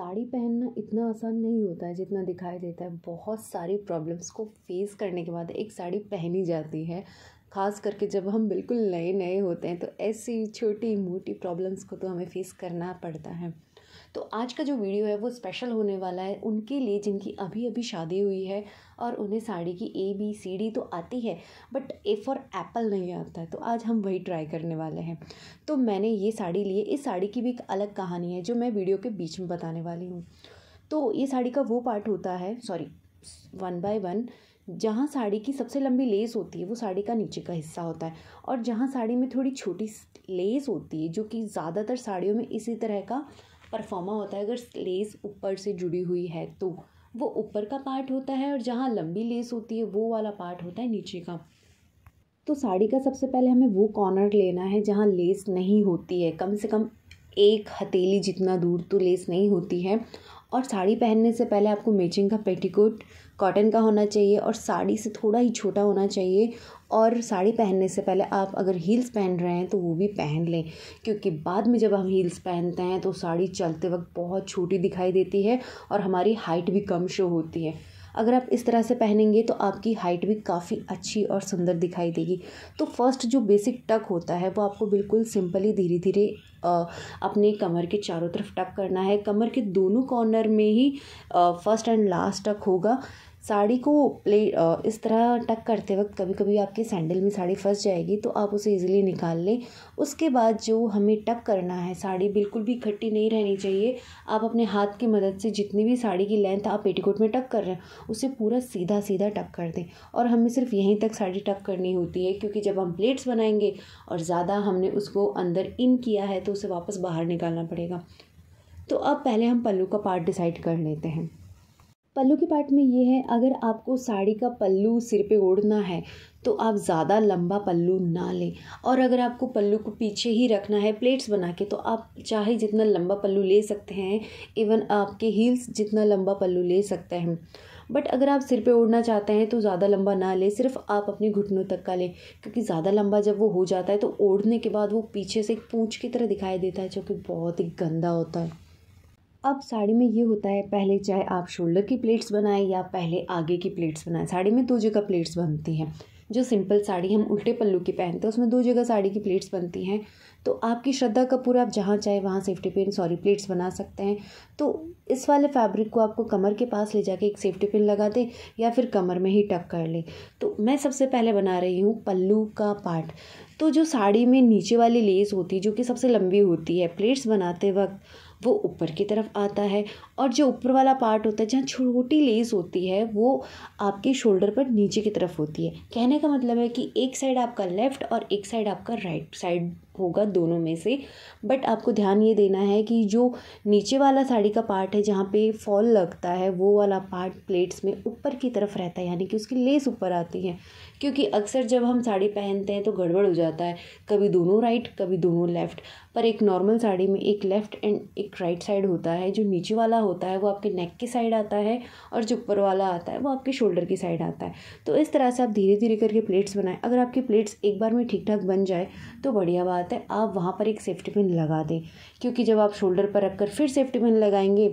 साड़ी पहनना इतना आसान नहीं होता है जितना दिखाई देता है। बहुत सारी प्रॉब्लम्स को फेस करने के बाद एक साड़ी पहनी जाती है। ख़ास करके जब हम बिल्कुल नए नए होते हैं तो ऐसी छोटी मोटी प्रॉब्लम्स को तो हमें फेस करना पड़ता है। तो आज का जो वीडियो है वो स्पेशल होने वाला है उनके लिए जिनकी अभी अभी शादी हुई है और उन्हें साड़ी की ABCD तो आती है बट A फॉर एप्पल नहीं आता है। तो आज हम वही ट्राई करने वाले हैं। तो मैंने ये साड़ी ली है। इस साड़ी की भी एक अलग कहानी है जो मैं वीडियो के बीच में बताने वाली हूँ। तो ये साड़ी का वो पार्ट होता है, सॉरी, 1 बाय 1, जहाँ साड़ी की सबसे लंबी लेस होती है वो साड़ी का नीचे का हिस्सा होता है, और जहाँ साड़ी में थोड़ी छोटी लेस होती है जो कि ज़्यादातर साड़ियों में इसी तरह का परफॉर्मा होता है। अगर लेस ऊपर से जुड़ी हुई है तो वो ऊपर का पार्ट होता है, और जहाँ लंबी लेस होती है वो वाला पार्ट होता है नीचे का। तो साड़ी का सबसे पहले हमें वो कॉर्नर लेना है जहाँ लेस नहीं होती है, कम से कम 1 हथेली जितना दूर तो लेस नहीं होती है। और साड़ी पहनने से पहले आपको मैचिंग का पेटीकोट कॉटन का होना चाहिए और साड़ी से थोड़ा ही छोटा होना चाहिए। और साड़ी पहनने से पहले आप अगर हील्स पहन रहे हैं तो वो भी पहन लें, क्योंकि बाद में जब हम हील्स पहनते हैं तो साड़ी चलते वक्त बहुत छोटी दिखाई देती है और हमारी हाइट भी कम शो होती है। अगर आप इस तरह से पहनेंगे तो आपकी हाइट भी काफ़ी अच्छी और सुंदर दिखाई देगी। तो फर्स्ट जो बेसिक टक होता है वो आपको बिल्कुल सिंपली धीरे धीरे अपने कमर के चारों तरफ टक करना है। कमर के दोनों कॉर्नर में ही फर्स्ट एंड लास्ट टक होगा। साड़ी को इस तरह टक करते वक्त कभी कभी आपके सैंडल में साड़ी फंस जाएगी तो आप उसे इजीली निकाल लें। उसके बाद जो हमें टक करना है, साड़ी बिल्कुल भी इकट्ठी नहीं रहनी चाहिए। आप अपने हाथ की मदद से जितनी भी साड़ी की लेंथ आप पेटीकोट में टक कर रहे हैं उसे पूरा सीधा सीधा टक कर दें। और हमें सिर्फ यहीं तक साड़ी टक करनी होती है, क्योंकि जब हम प्लेट्स बनाएंगे और ज़्यादा हमने उसको अंदर इन किया है तो उसे वापस बाहर निकालना पड़ेगा। तो अब पहले हम पल्लू का पार्ट डिसाइड कर लेते हैं। पल्लू के पार्ट में ये है, अगर आपको साड़ी का पल्लू सिर पे ओढ़ना है तो आप ज़्यादा लंबा पल्लू ना लें, और अगर आपको पल्लू को पीछे ही रखना है प्लेट्स बना के तो आप चाहे जितना लंबा पल्लू ले सकते हैं। इवन आपके हील्स जितना लंबा पल्लू ले सकते हैं। बट अगर आप सिर पे ओढ़ना चाहते हैं तो ज़्यादा लंबा ना लें, सिर्फ आप अपने घुटनों तक का लें, क्योंकि ज़्यादा लंबा जब वो हो जाता है तो ओढ़ने के बाद वो पीछे से एक पूंछ की तरह दिखाई देता है, जो कि बहुत ही गंदा होता है। अब साड़ी में ये होता है, पहले चाहे आप शोल्डर की प्लेट्स बनाएं या पहले आगे की प्लेट्स बनाएं, साड़ी में 2 जगह प्लेट्स बनती हैं। जो सिंपल साड़ी हम उल्टे पल्लू की पहनते हैं उसमें 2 जगह साड़ी की प्लेट्स बनती हैं। तो आपकी श्रद्धा कपूर, आप जहाँ चाहे वहाँ प्लेट्स बना सकते हैं। तो इस वाले फैब्रिक को आपको कमर के पास ले जाके एक सेफ्टी पिन लगा दें या फिर कमर में ही टक कर लें। तो मैं सबसे पहले बना रही हूँ पल्लू का पार्ट। तो जो साड़ी में नीचे वाली लेस होती है जो कि सबसे लंबी होती है, प्लेट्स बनाते वक्त वो ऊपर की तरफ आता है, और जो ऊपर वाला पार्ट होता है जहाँ छोटी लेस होती है वो आपके शोल्डर पर नीचे की तरफ होती है। कहने का मतलब है कि एक साइड आपका लेफ़्ट और एक साइड आपका राइट साइड होगा, दोनों में से। बट आपको ध्यान ये देना है कि जो नीचे वाला साड़ी का पार्ट है जहाँ पे फॉल लगता है वो वाला पार्ट प्लेट्स में ऊपर की तरफ रहता है, यानी कि उसकी लेस ऊपर आती है। क्योंकि अक्सर जब हम साड़ी पहनते हैं तो गड़बड़ हो जाता है, कभी दोनों राइट कभी दोनों लेफ़्ट। पर एक नॉर्मल साड़ी में एक लेफ़्ट एंड एक राइट साइड होता है। जो नीचे वाला होता है वो आपके नेक की साइड आता है और जो ऊपर वाला आता है वो आपके शोल्डर की साइड आता है। तो इस तरह से आप धीरे धीरे करके प्लेट्स बनाएं। अगर आपकी प्लेट्स एक बार में ठीक ठाक बन जाए तो बढ़िया बात है, आप वहाँ पर एक सेफ्टी पिन लगा दें, क्योंकि जब आप शोल्डर पर रखकर फिर सेफ्टी पिन लगाएंगे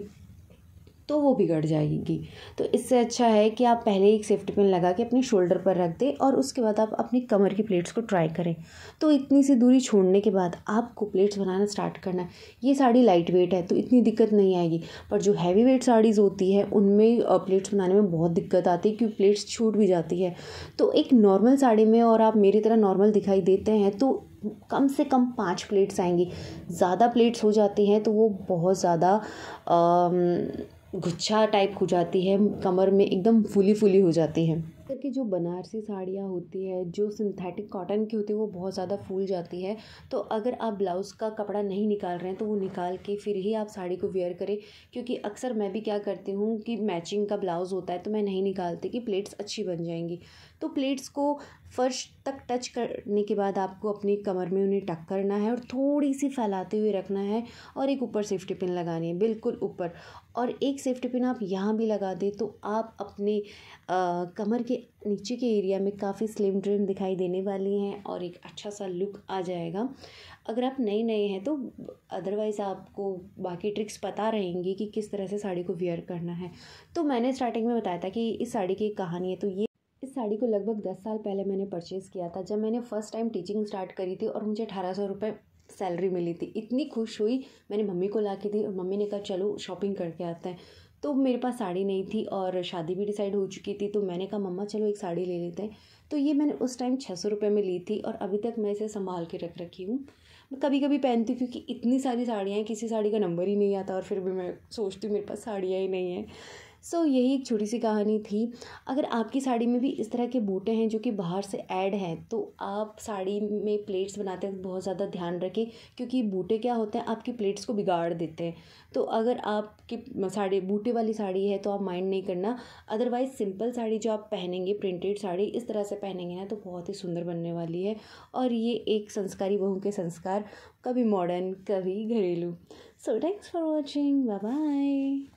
तो वो बिगड़ जाएगी। तो इससे अच्छा है कि आप पहले एक सेफ्टी पिन लगा के अपने शोल्डर पर रख दें और उसके बाद आप अपनी कमर की प्लेट्स को ट्राई करें। तो इतनी सी दूरी छोड़ने के बाद आपको प्लेट्स बनाना स्टार्ट करना है। ये साड़ी लाइट वेट है तो इतनी दिक्कत नहीं आएगी, पर जो हैवी वेट साड़ीज़ होती है उनमें प्लेट्स बनाने में बहुत दिक्कत आती है, क्योंकि प्लेट्स छूट भी जाती है। तो एक नॉर्मल साड़ी में, और आप मेरी तरह नॉर्मल दिखाई देते हैं, तो कम से कम 5 प्लेट्स आएंगी। ज़्यादा प्लेट्स हो जाती हैं तो वो बहुत ज़्यादा गुच्छा टाइप हो जाती है, कमर में एकदम फूली फूली हो जाती है। कि जो बनारसी साड़ियाँ होती है जो सिंथेटिक कॉटन की होती है वो बहुत ज़्यादा फूल जाती है। तो अगर आप ब्लाउज़ का कपड़ा नहीं निकाल रहे हैं तो वो निकाल के फिर ही आप साड़ी को वेयर करें, क्योंकि अक्सर मैं भी क्या करती हूँ कि मैचिंग का ब्लाउज़ होता है तो मैं नहीं निकालती कि प्लेट्स अच्छी बन जाएंगी। तो प्लेट्स को फर्श तक टच करने के बाद आपको अपनी कमर में उन्हें टक करना है और थोड़ी सी फैलाते हुए रखना है, और एक ऊपर सेफ्टी पिन लगानी है बिल्कुल ऊपर, और एक सेफ्टी पिन आप यहाँ भी लगा दें तो आप अपने कमर के नीचे के एरिया में काफ़ी स्लिम ट्रिम दिखाई देने वाली हैं और एक अच्छा सा लुक आ जाएगा। अगर आप नए हैं तो अदरवाइज़ आपको बाकी ट्रिक्स पता रहेंगी कि किस तरह से साड़ी को वियर करना है। तो मैंने स्टार्टिंग में बताया था कि इस साड़ी की एक कहानी है। तो ये इस साड़ी को लगभग 10 साल पहले मैंने परचेज़ किया था, जब मैंने फ़र्स्ट टाइम टीचिंग स्टार्ट करी थी और मुझे 1800 रुपये सैलरी मिली थी। इतनी खुश हुई, मैंने मम्मी को ला के दी और मम्मी ने कहा चलो शॉपिंग करके आते हैं। तो मेरे पास साड़ी नहीं थी और शादी भी डिसाइड हो चुकी थी, तो मैंने कहा मम्मा चलो एक साड़ी ले लेते हैं। तो ये मैंने उस टाइम 600 रुपये में ली थी और अभी तक मैं इसे संभाल के रख रखी हूँ। मैं कभी कभी पहनती हूँ क्योंकि इतनी सारी साड़ियाँ हैं, किसी साड़ी का नंबर ही नहीं आता और फिर भी मैं सोचती हूँ मेरे पास साड़ियाँ ही नहीं हैं। सो यही एक छोटी सी कहानी थी। अगर आपकी साड़ी में भी इस तरह के बूटे हैं जो कि बाहर से ऐड हैं, तो आप साड़ी में प्लेट्स बनाते वक्त बहुत ज़्यादा ध्यान रखें, क्योंकि बूटे क्या होते हैं आपकी प्लेट्स को बिगाड़ देते हैं। तो अगर आपकी साड़ी बूटे वाली साड़ी है तो आप माइंड नहीं करना। अदरवाइज़ सिंपल साड़ी जो आप पहनेंगे, प्रिंटेड साड़ी इस तरह से पहनेंगे ना, तो बहुत ही सुंदर बनने वाली है। और ये एक संस्कारी बहू के संस्कार, कभी मॉडर्न कभी घरेलू। So thanks for watching, bye bye.